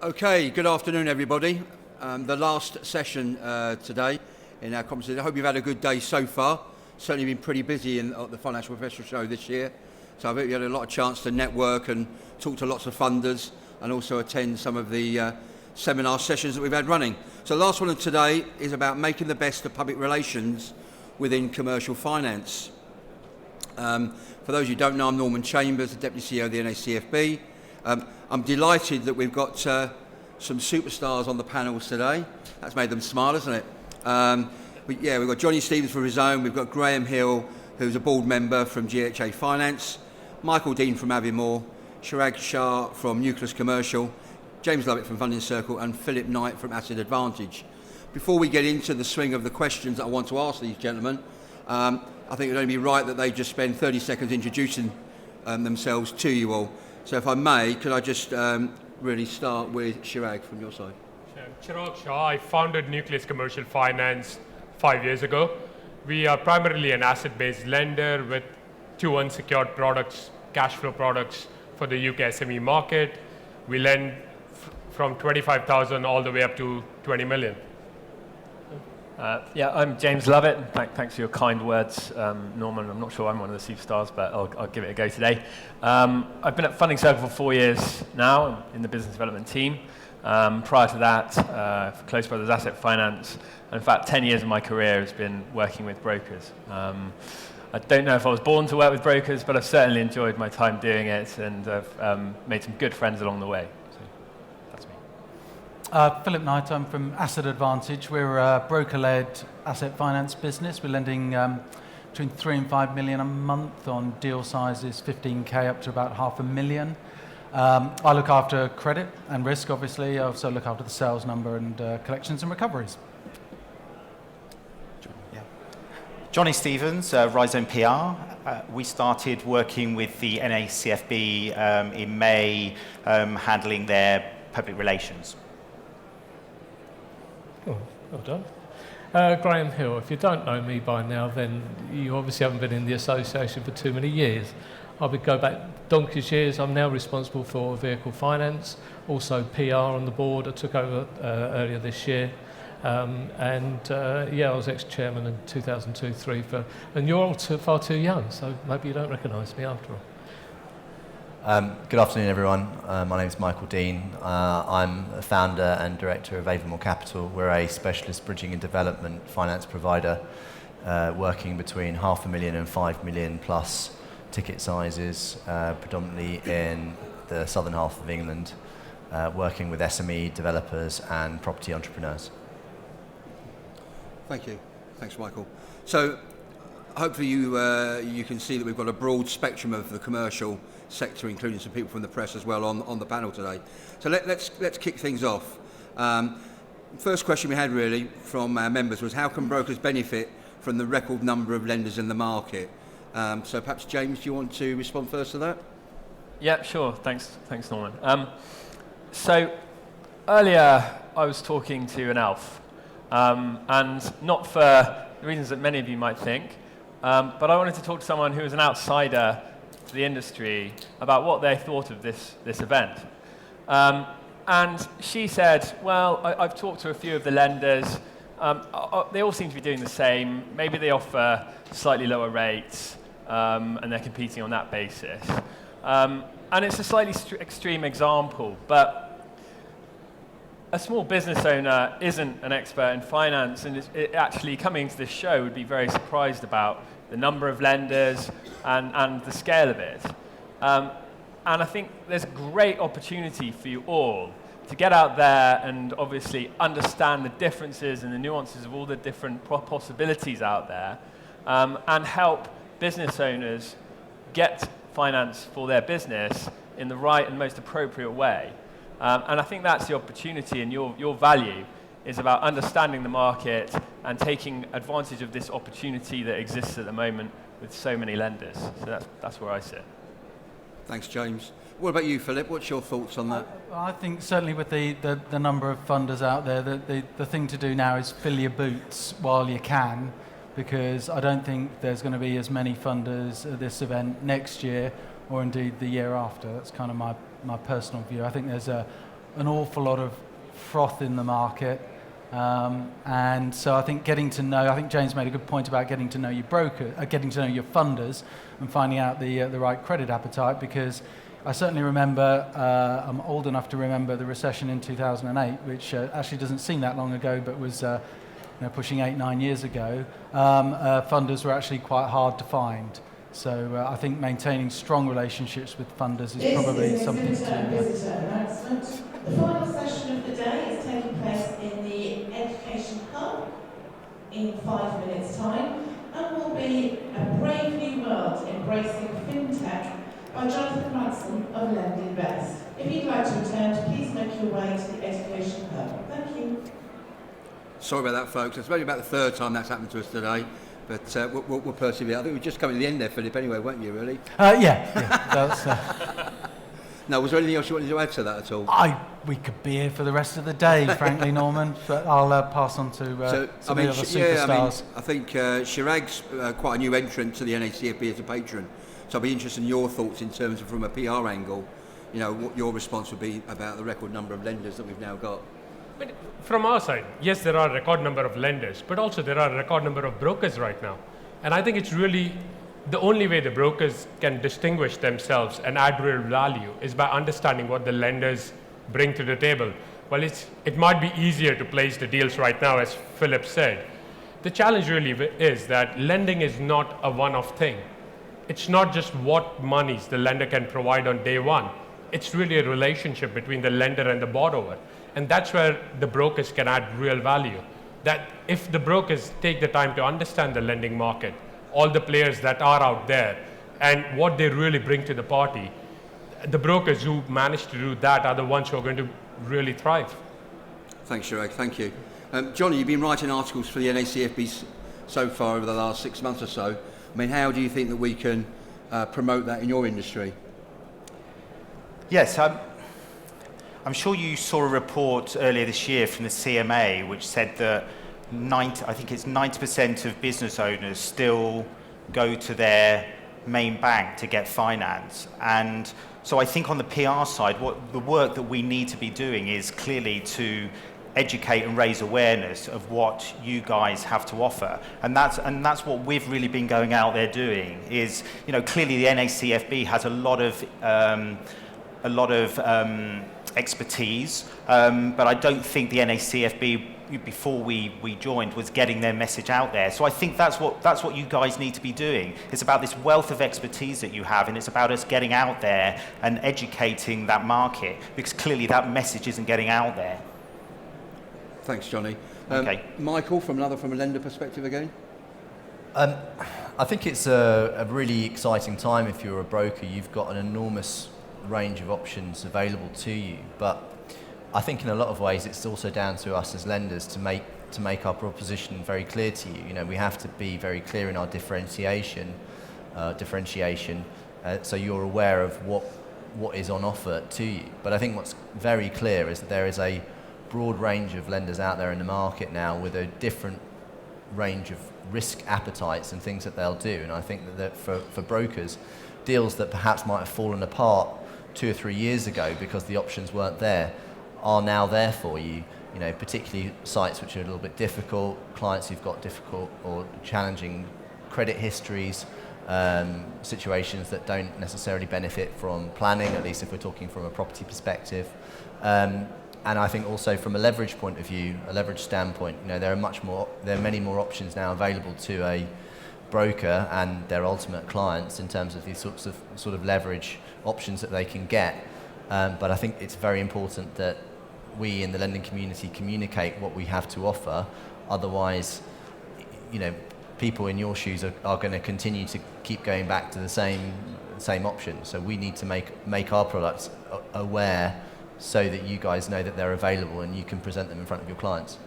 Okay, good afternoon everybody. The last session today in our conference. I hope you've had a good day so far. Certainly been pretty busy in the Financial Professional Show this year. So I hope you had a lot of chance to network and talk to lots of funders and also attend some of the seminar sessions that we've had running. So the last one of today is about making the best of public relations within commercial finance. For those who don't know, I'm Norman Chambers, the Deputy CEO of the NACFB. I'm delighted that we've got some superstars on the panels today. That's made them smile, hasn't it? We've got Jonny Stevens from Rhizome, we've got Graham Hill, who's a board member from GHA Finance, Michael Dean from Avamore, Chirag Shah from Nucleus Commercial, James Lovett from Funding Circle, and Philip Knight from Asset Advantage. Before we get into the swing of the questions that I want to ask these gentlemen, I think it would only be right that they just spend 30 seconds introducing themselves to you all. So if I may, could I just really start with Chirag from your side? Chirag Shah. I founded Nucleus Commercial Finance 5 years ago. We are primarily an asset-based lender with 2 unsecured products, cash flow products for the UK SME market. We lend from 25,000 all the way up to 20 million. I'm James Lovett. Thanks for your kind words, Norman. I'm not sure I'm one of the superstars, but I'll give it a go today. I've been at Funding Circle for 4 years now in the business development team. Prior to that, for Close Brothers Asset Finance, and in fact 10 years of my career has been working with brokers. I don't know if I was born to work with brokers, but I've certainly enjoyed my time doing it, and I've made some good friends along the way. Philip Knight, I'm from Asset Advantage. We're a broker-led asset finance business. We're lending between 3 and 5 million a month on deal sizes 15k up to about $500,000. I look after credit and risk, obviously. I also look after the sales number and collections and recoveries. Jonny Stevens, Rhizome PR. We started working with the NACFB in May, handling their public relations. Oh, well done. Graham Hill, if you don't know me by now, then you obviously haven't been in the association for too many years. I would go back donkey's years. I'm now responsible for vehicle finance, also PR on the board. I took over earlier this year. I was ex-chairman in 2002-03, and you're all far too young, so maybe you don't recognise me after all. Good afternoon, everyone. My name is Michael Dean. I'm a founder and director of Avamore Capital. We're a specialist bridging and development finance provider working between $500,000 and 5 million plus ticket sizes, predominantly in the southern half of England, working with SME developers and property entrepreneurs. Thank you. Thanks, Michael. So hopefully you can see that we've got a broad spectrum of the commercial sector, including some people from the press as well on the panel today. So let's kick things off. First question we had really from our members was, how can brokers benefit from the record number of lenders in the market? So perhaps James, do you want to respond first to that? Yeah, sure. Thanks Norman. So earlier I was talking to an elf, and not for the reasons that many of you might think, but I wanted to talk to someone who was an outsider to the industry about what they thought of this event. And she said, well, I've talked to a few of the lenders. They all seem to be doing the same. Maybe they offer slightly lower rates, and they're competing on that basis. And it's a slightly extreme example, but a small business owner isn't an expert in finance, and it actually coming to this show would be very surprised about the number of lenders and the scale of it. And I think there's a great opportunity for you all to get out there and obviously understand the differences and the nuances of all the different possibilities out there, and help business owners get finance for their business in the right and most appropriate way. And I think that's the opportunity, and your value is about understanding the market and taking advantage of this opportunity that exists at the moment with so many lenders. So that's where I sit. Thanks, James. What about you, Philip? What's your thoughts on that? I think certainly with the number of funders out there, the thing to do now is fill your boots while you can, because I don't think there's going to be as many funders at this event next year or indeed the year after. That's kind of my personal view. I think there's a an awful lot of froth in the market. And so I think I think James made a good point about getting to know your broker, getting to know your funders and finding out the right credit appetite, because I certainly remember, I'm old enough to remember the recession in 2008, which actually doesn't seem that long ago, but was pushing 8-9 years ago. Funders were actually quite hard to find. So I think maintaining strong relationships with funders is probably something to... The final session of the day is taking place in the Education Hub in 5 minutes' time, and will be A Brave New World Embracing FinTech by Jonathan Rhizome of Lend Invest. If you'd like to attend, please make your way to the Education Hub. Thank you. Sorry about that, folks. It's only about the third time that's happened to us today, but we'll persevere. I think we're just coming to the end there, Philip, anyway, weren't you, really? Yeah. That's, No, was there anything else you wanted to add to that at all? We could be here for the rest of the day, frankly, Norman, but I'll pass on to some of the other superstars. I think Chirag's quite a new entrant to the NACFB as a patron, so I'd be interested in your thoughts in terms of, from a PR angle, what your response would be about the record number of lenders that we've now got. But from our side, yes, there are a record number of lenders, but also there are a record number of brokers right now. And I think it's really the only way the brokers can distinguish themselves and add real value is by understanding what the lenders bring to the table. Well, it might be easier to place the deals right now, as Philip said. The challenge really is that lending is not a one-off thing. It's not just what monies the lender can provide on day one. It's really a relationship between the lender and the borrower. And that's where the brokers can add real value. That if the brokers take the time to understand the lending market, all the players that are out there, and what they really bring to the party, the brokers who manage to do that are the ones who are going to really thrive. Thanks, Chirag. Thank you. Jonny, you've been writing articles for the NACFB so far over the last 6 months or so. I mean, how do you think that we can promote that in your industry? Yes, I'm sure you saw a report earlier this year from the CMA which said that 90% of business owners still go to their main bank to get finance. And so I think on the PR side, the work that we need to be doing is clearly to educate and raise awareness of what you guys have to offer. And that's what we've really been going out there doing is, clearly the NACFB has a lot of expertise, but I don't think the NACFB before we joined was getting their message out there. So I think that's what you guys need to be doing. It's about this wealth of expertise that you have, and it's about us getting out there and educating that market, because clearly that message isn't getting out there. Thanks, Jonny. Okay. Michael, from a lender perspective again? I think it's a really exciting time if you're a broker. You've got an enormous range of options available to you, but I think in a lot of ways it's also down to us as lenders to make our proposition very clear to you. We have to be very clear in our differentiation, so you're aware of what is on offer to you. But I think what's very clear is that there is a broad range of lenders out there in the market now with a different range of risk appetites and things that they'll do. And I think that for brokers, deals that perhaps might have fallen apart 2 or 3 years ago because the options weren't there are now there for you. Particularly sites which are a little bit difficult, clients who've got difficult or challenging credit histories, situations that don't necessarily benefit from planning, at least if we're talking from a property perspective. And I think also from a leverage point of view, a leverage standpoint, there are many more options now available to a broker and their ultimate clients in terms of these sorts of sort of leverage options that they can get. But I think it's very important that we in the lending community communicate what we have to offer. Otherwise, people in your shoes are going to continue to keep going back to the same option. So we need to make our products aware so that you guys know that they're available and you can present them in front of your clients.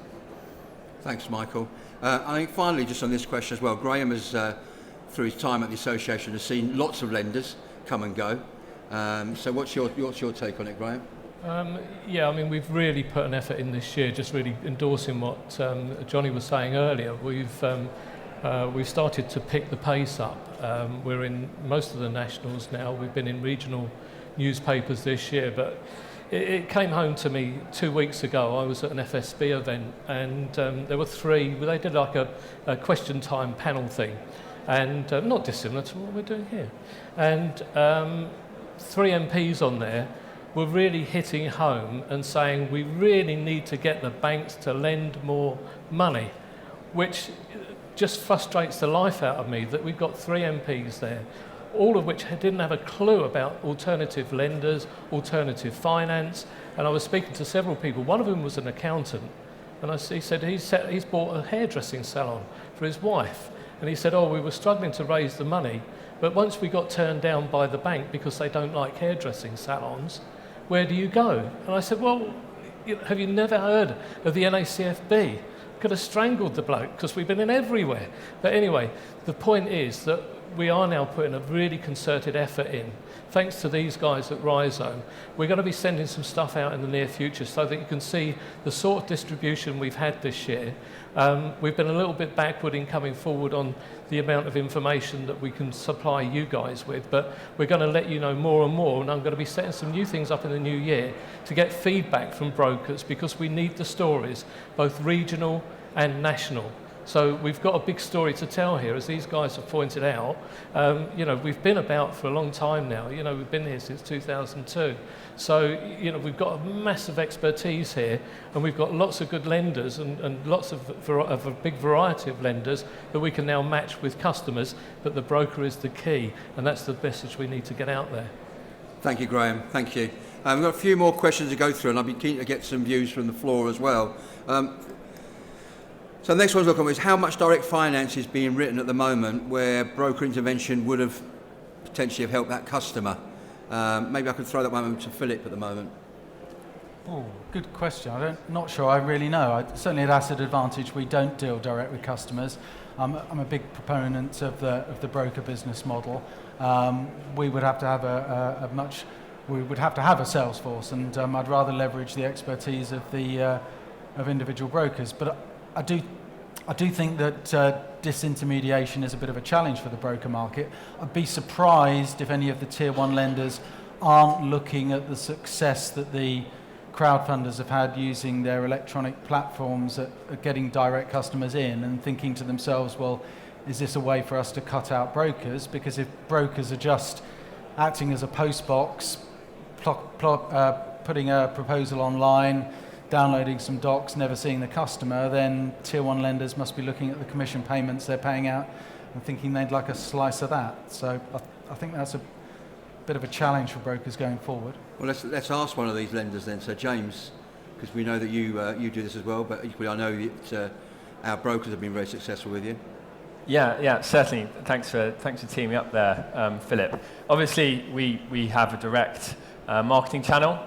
Thanks, Michael. I think finally, just on this question as well, Graham has, through his time at the association, has seen lots of lenders come and go. So what's your take on it, Graham? We've really put an effort in this year, just really endorsing what Jonny was saying earlier. We've started to pick the pace up. We're in most of the nationals now. We've been in regional newspapers this year, but it came home to me 2 weeks ago. I was at an FSB event, and there were three. They did like a question time panel thing, and not dissimilar to what we're doing here. And 3 MPs on there were really hitting home and saying we really need to get the banks to lend more money, which just frustrates the life out of me that we've got 3 MPs there, all of which didn't have a clue about alternative lenders, alternative finance. And I was speaking to several people. One of them was an accountant, and he said he's bought a hairdressing salon for his wife. And he said, oh, we were struggling to raise the money, but once we got turned down by the bank because they don't like hairdressing salons, where do you go? And I said, well, have you never heard of the NACFB? Could have strangled the bloke because we've been in everywhere. But anyway, the point is that we are now putting a really concerted effort in. Thanks to these guys at Rhizome, we're going to be sending some stuff out in the near future so that you can see the sort of distribution we've had this year. We've been a little bit backward in coming forward on the amount of information that we can supply you guys with, but we're going to let you know more and more, and I'm going to be setting some new things up in the new year to get feedback from brokers, because we need the stories, both regional and national. So we've got a big story to tell here, as these guys have pointed out. We've been about for a long time now. We've been here since 2002. So, we've got a massive expertise here, and we've got lots of good lenders and lots of a big variety of lenders that we can now match with customers, but the broker is the key, and that's the message we need to get out there. Thank you, Graham. Thank you. We've got a few more questions to go through, and I'd be keen to get some views from the floor as well. So the next one's looking at is how much direct finance is being written at the moment where broker intervention would have potentially have helped that customer. Maybe I could throw that one to Philip at the moment. Oh, good question. Not sure I really know. Certainly at Asset Advantage we don't deal direct with customers. I'm a big proponent of the broker business model. We would have to have a sales force, and I'd rather leverage the expertise of the of individual brokers. But I do think that disintermediation is a bit of a challenge for the broker market. I'd be surprised if any of the tier 1 lenders aren't looking at the success that the crowdfunders have had using their electronic platforms at getting direct customers in, and thinking to themselves, well, is this a way for us to cut out brokers? Because if brokers are just acting as a post box, putting a proposal online, downloading some docs, never seeing the customer, then tier 1 lenders must be looking at the commission payments they're paying out and thinking they'd like a slice of that. So I think that's a bit of a challenge for brokers going forward. Well, let's ask one of these lenders then. So James, because we know that you do this as well, but equally I know that our brokers have been very successful with you. Yeah, certainly. Thanks for teaming up there, Philip. Obviously, we have a direct marketing channel.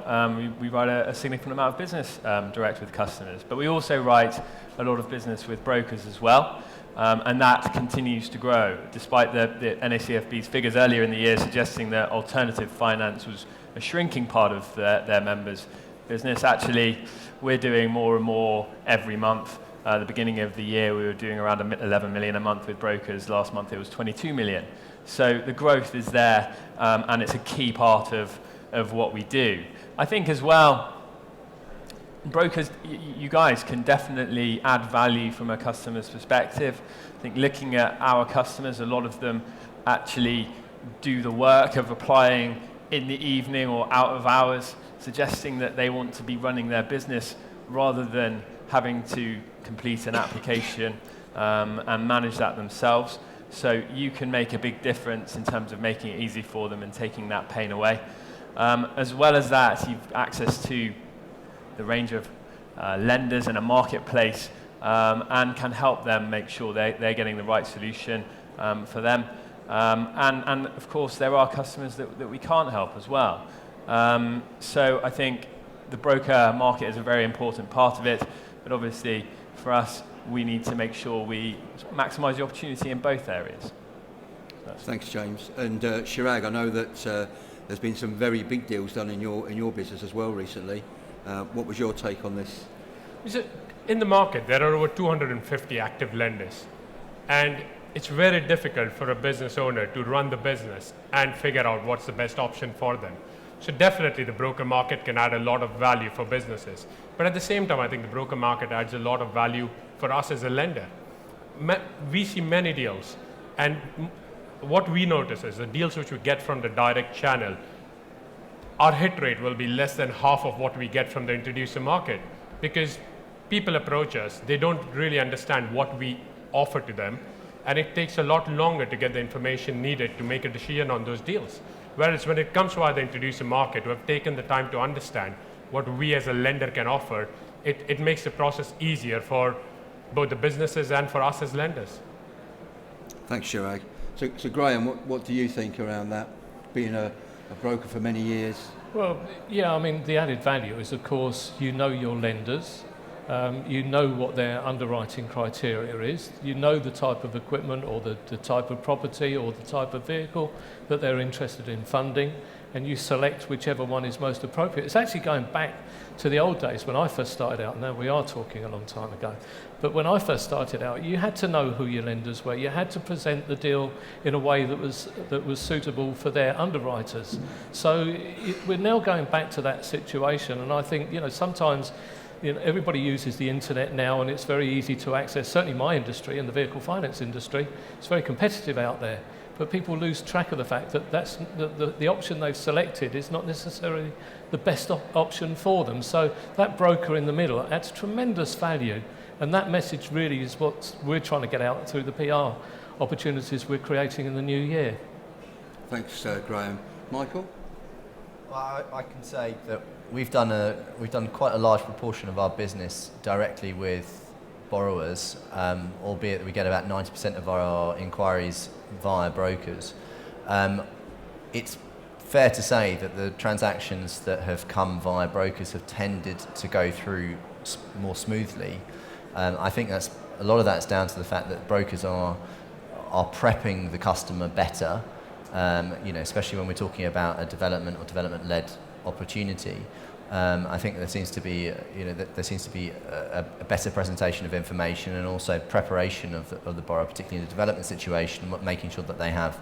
We write a significant amount of business direct with customers, but we also write a lot of business with brokers as well, and that continues to grow, despite the NACFB's figures earlier in the year suggesting that alternative finance was a shrinking part of their members' business. Actually, we're doing more and more every month. At the beginning of the year, we were doing around 11 million a month with brokers. Last month, it was 22 million. So the growth is there, and it's a key part of what we do. I think as well, brokers, you guys can definitely add value from a customer's perspective. I think looking at our customers, a lot of them actually do the work of applying in the evening or out of hours, suggesting that they want to be running their business rather than having to complete an application and manage that themselves. So you can make a big difference in terms of making it easy for them and taking that pain away. As well as that, you've access to the range of lenders in a marketplace and can help them make sure they're getting the right solution for them. And of course, there are customers that we can't help as well. So I think the broker market is a very important part of it, but obviously for us, we need to make sure we maximise the opportunity in both areas. Thanks, James. And Chirag, I know that there's been some very big deals done in your business as well recently. What was your take on this? In the market, there are over 250 active lenders, and it's very difficult for a business owner to run the business and figure out what's the best option for them. So definitely the broker market can add a lot of value for businesses. But at the same time, I think the broker market adds a lot of value for us as a lender. We see many deals, and what we notice is the deals which we get from the direct channel, our hit rate will be less than half of what we get from the introducer market, because people approach us, they don't really understand what we offer to them, and it takes a lot longer to get the information needed to make a decision on those deals. Whereas when it comes to the introducer market, we've taken the time to understand what we as a lender can offer. It makes the process easier for both the businesses and for us as lenders. Thanks, Chirag. So Graham, what do you think around that, being a broker for many years? Well, yeah, I mean, the added value is, of course, you know your lenders, you know what their underwriting criteria is, you know the type of equipment or the type of property or the type of vehicle that they're interested in funding, and you select whichever one is most appropriate. It's actually going back to the old days when I first started out. Now we are talking a long time ago. But when I first started out, you had to know who your lenders were. You had to present the deal in a way that was suitable for their underwriters. So we're now going back to that situation, and I think, sometimes everybody uses the internet now, and it's very easy to access. Certainly my industry, and the vehicle finance industry, it's very competitive out there. But people lose track of the fact that that's the option they've selected is not necessarily the best option for them. So that broker in the middle adds tremendous value, and that message really is what we're trying to get out through the PR opportunities we're creating in the new year. Thanks, Graham. Michael? Well, I can say that we've done quite a large proportion of our business directly with borrowers, albeit that we get about 90% of our inquiries via brokers. It's fair to say that the transactions that have come via brokers have tended to go through more smoothly. I think a lot of that's down to the fact that brokers are prepping the customer better, especially when we're talking about a development or development-led opportunity. I think there seems to be, a better presentation of information, and also preparation of the borrower, particularly in the development situation, making sure that they have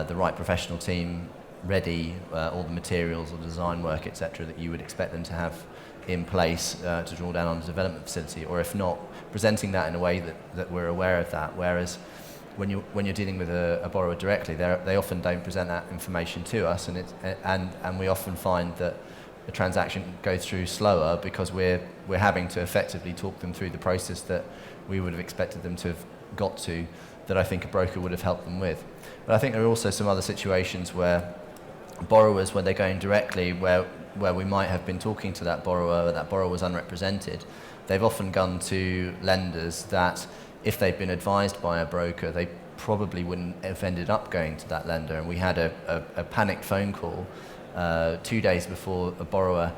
the right professional team ready, all the materials or design work, etc., that you would expect them to have in place to draw down on the development facility, or if not, presenting that in a way that we're aware of that. Whereas when you're dealing with a borrower directly, they often don't present that information to us, and we often find that the transaction goes through slower because we're having to effectively talk them through the process that we would have expected them to have got to, that I think a broker would have helped them with. But I think there are also some other situations where borrowers, when they're going directly, where we might have been talking to that borrower was unrepresented, they've often gone to lenders that, if they'd been advised by a broker, they probably wouldn't have ended up going to that lender. And we had a panicked phone call 2 days before a borrower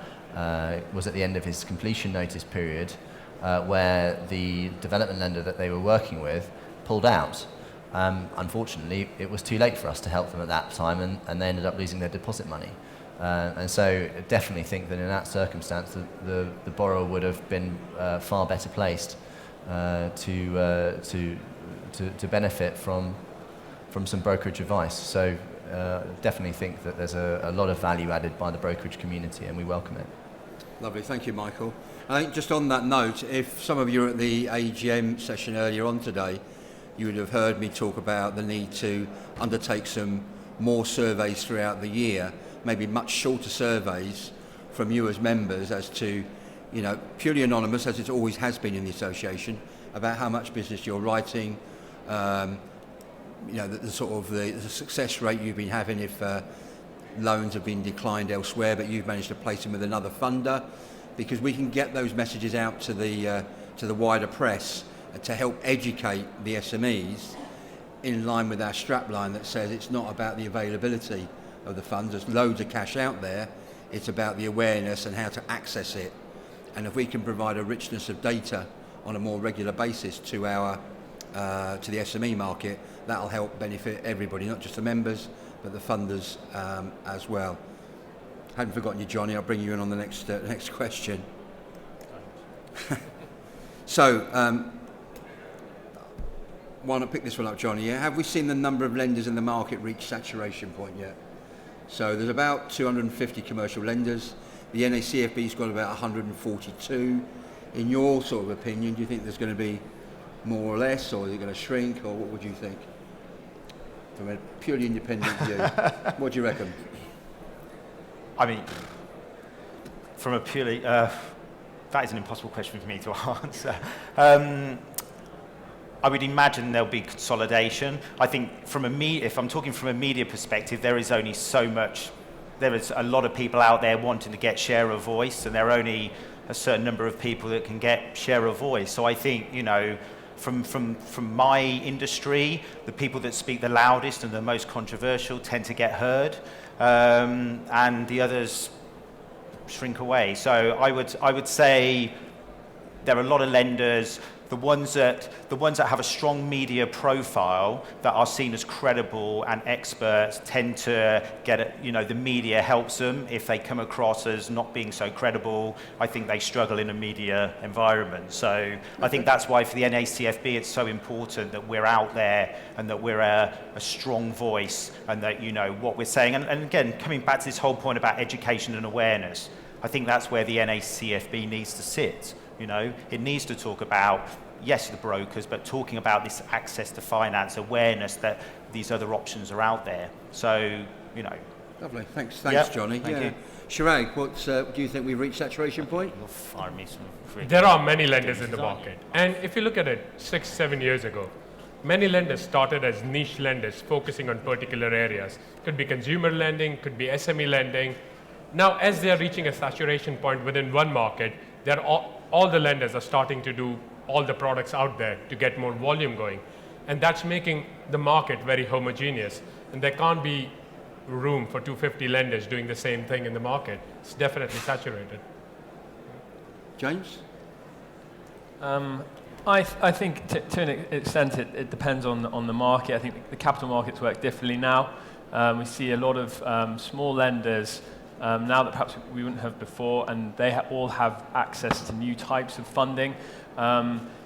was at the end of his completion notice period, where the development lender that they were working with pulled out. Unfortunately, it was too late for us to help them at that time, and they ended up losing their deposit money. And so I definitely think that in that circumstance, the borrower would have been far better placed to benefit from some brokerage advice. So definitely think that there's a lot of value added by the brokerage community, and we welcome it. Lovely, thank you, Michael. I think just on that note, if some of you were at the AGM session earlier on today, you would have heard me talk about the need to undertake some more surveys throughout the year, maybe much shorter surveys from you as members, as to, purely anonymous, as it always has been in the association, about how much business you're writing, the success rate you've been having if loans have been declined elsewhere, but you've managed to place them with another funder, because we can get those messages out to the wider press to help educate the SMEs in line with our strapline that says it's not about the availability of the funds. There's loads of cash out there. It's about the awareness and how to access it. And if we can provide a richness of data on a more regular basis to the SME market, that'll help benefit everybody, not just the members, but the funders as well. Hadn't forgotten you, Jonny. I'll bring you in on the next question. So, why not pick this one up, Jonny? Yeah? Have we seen the number of lenders in the market reach saturation point yet? So there's about 250 commercial lenders. The NACFB's got about 142. In your sort of opinion, do you think there's going to be more or less, or is it going to shrink, or what would you think? From a purely independent view, what do you reckon? I mean, from a purely, that is an impossible question for me to answer. I would imagine there'll be consolidation. I think if I'm talking from a media perspective, there is only so much, there is a lot of people out there wanting to get share of voice, and there are only a certain number of people that can get share of voice. So I think, from my industry, the people that speak the loudest and the most controversial tend to get heard, and the others shrink away. So I would say there are a lot of lenders. The ones that have a strong media profile that are seen as credible and experts tend to get the media helps them. If they come across as not being so credible, I think they struggle in a media environment. So I think that's why for the NACFB it's so important that we're out there and that we're a strong voice, and that what we're saying. And again, coming back to this whole point about education and awareness, I think that's where the NACFB needs to sit. It needs to talk about, yes, the brokers, but talking about this access to finance, awareness that these other options are out there. So, Lovely. Thanks, Yep. Johnny. Thank you. Chirag, do you think we've reached saturation point? You'll fire me some There are many lenders in the market. And if you look at it 6-7 years ago, many lenders started as niche lenders focusing on particular areas. Could be consumer lending, could be SME lending. Now, as they are reaching a saturation point within one market, all the lenders are starting to do all the products out there to get more volume going. And that's making the market very homogeneous. And there can't be room for 250 lenders doing the same thing in the market. It's definitely saturated. James? I think to an extent it depends on the market. I think the capital markets work differently now. We see a lot of small lenders now that perhaps we wouldn't have before, and they all have access to new types of funding.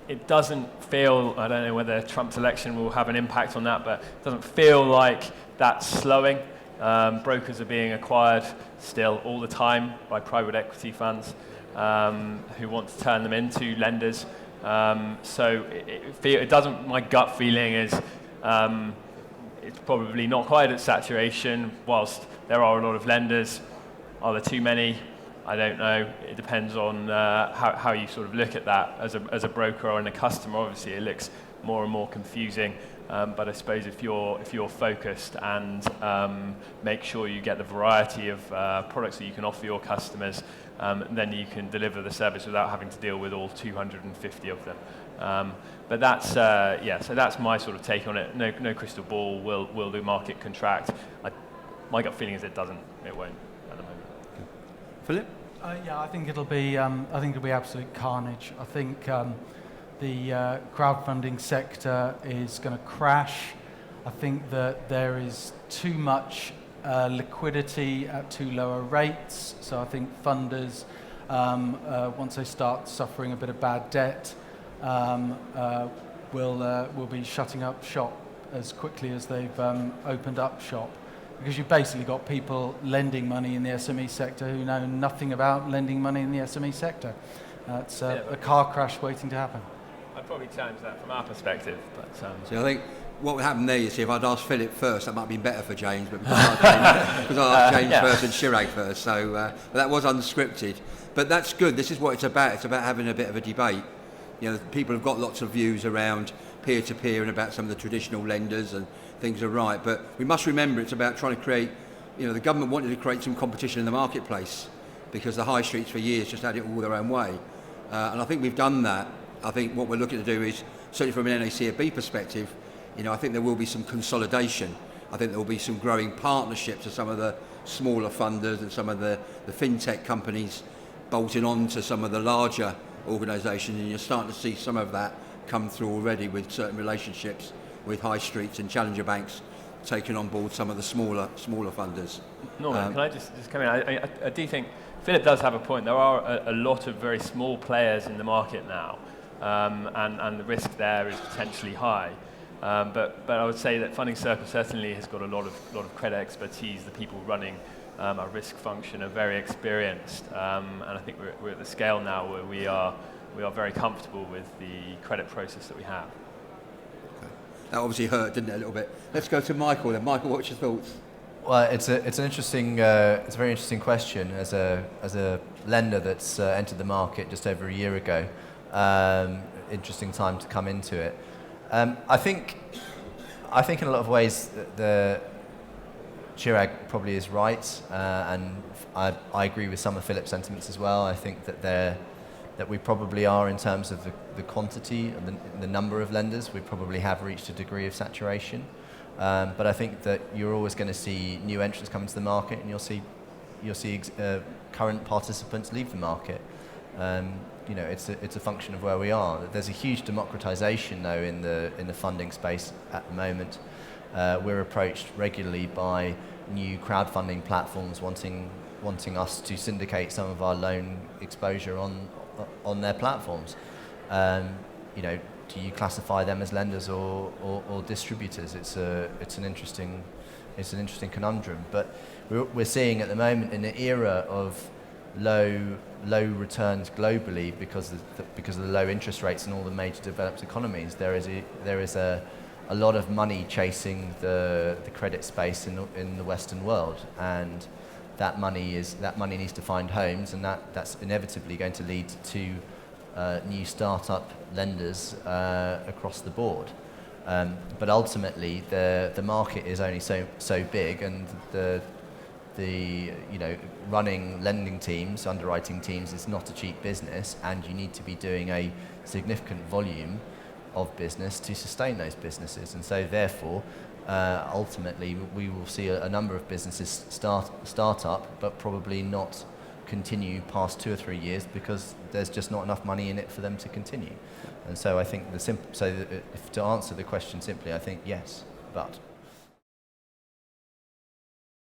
It doesn't feel, I don't know whether Trump's election will have an impact on that, but it doesn't feel like that's slowing. Brokers are being acquired still all the time by private equity funds who want to turn them into lenders. So it doesn't, my gut feeling is it's probably not quite at saturation. Whilst there are a lot of lenders, are there too many? I don't know. It depends on how you sort of look at that as a broker or a customer. Obviously, it looks more and more confusing. But I suppose if you're focused and make sure you get the variety of products that you can offer your customers, then you can deliver the service without having to deal with all 250 of them. But that's so that's my sort of take on it. No crystal ball. Will the market contract? My gut feeling is it doesn't. It won't at the moment. Philip? I think it'll be absolute carnage. I think the crowdfunding sector is going to crash. I think that there is too much liquidity at too lower rates. So I think funders, once they start suffering a bit of bad debt, will be shutting up shop as quickly as they've opened up shop. Because you've basically got people lending money in the SME sector who know nothing about lending money in the SME sector. It's a car crash waiting to happen. I'd probably challenge that from our perspective. But So I think what would happen there, you see, if I'd asked Philip first, that might have been better for James, but because I asked James first and Chirag first, so but that was unscripted. But that's good. This is what it's about. It's about having a bit of a debate. People have got lots of views around peer-to-peer and about some of the traditional lenders, and things are right. But we must remember it's about trying to create, the government wanted to create some competition in the marketplace because the high streets for years just had it all their own way. And I think we've done that. I think what we're looking to do is, certainly from an NACFB perspective, I think there will be some consolidation. I think there will be some growing partnerships with some of the smaller funders and some of the fintech companies bolting on to some of the larger organisations, and you're starting to see some of that come through already with certain relationships with high streets and challenger banks taking on board some of the smaller funders. Norman, can I just come in? I do think Philip does have a point. There are a lot of very small players in the market now, and the risk there is potentially high. But I would say that Funding Circle certainly has got a lot of credit expertise. The people running our risk function are very experienced, and I think we're at the scale now where we are very comfortable with the credit process that we have. Okay. That obviously hurt, didn't it, a little bit? Let's go to Michael then. Michael, what's your thoughts? Well, it's a very interesting question. As a lender that's entered the market just over a year ago, interesting time to come into it. I think in a lot of ways the Chirag probably is right, and I agree with some of Philip's sentiments as well. I think that we probably are, in terms of the quantity and the number of lenders, we probably have reached a degree of saturation. But I think that you're always going to see new entrants come into the market, and you'll see current participants leave the market. It's a function of where we are. There's a huge democratization, though, in the funding space at the moment. We're approached regularly by new crowdfunding platforms wanting us to syndicate some of our loan exposure on their platforms. Do you classify them as lenders or distributors? It's an interesting conundrum. But we're seeing at the moment, in the era of low returns globally because of the low interest rates in all the major developed economies, there is a lot of money chasing the credit space in the Western world, and that money needs to find homes, and that's inevitably going to lead to new startup lenders across the board. But ultimately, the market is only so big, and the running lending teams, underwriting teams, is not a cheap business, and you need to be doing a significant volume of business to sustain those businesses. And so therefore, ultimately, we will see a number of businesses start up, but probably not continue past 2 or 3 years, because there's just not enough money in it for them to continue. And so I think to answer the question simply, I think yes, but.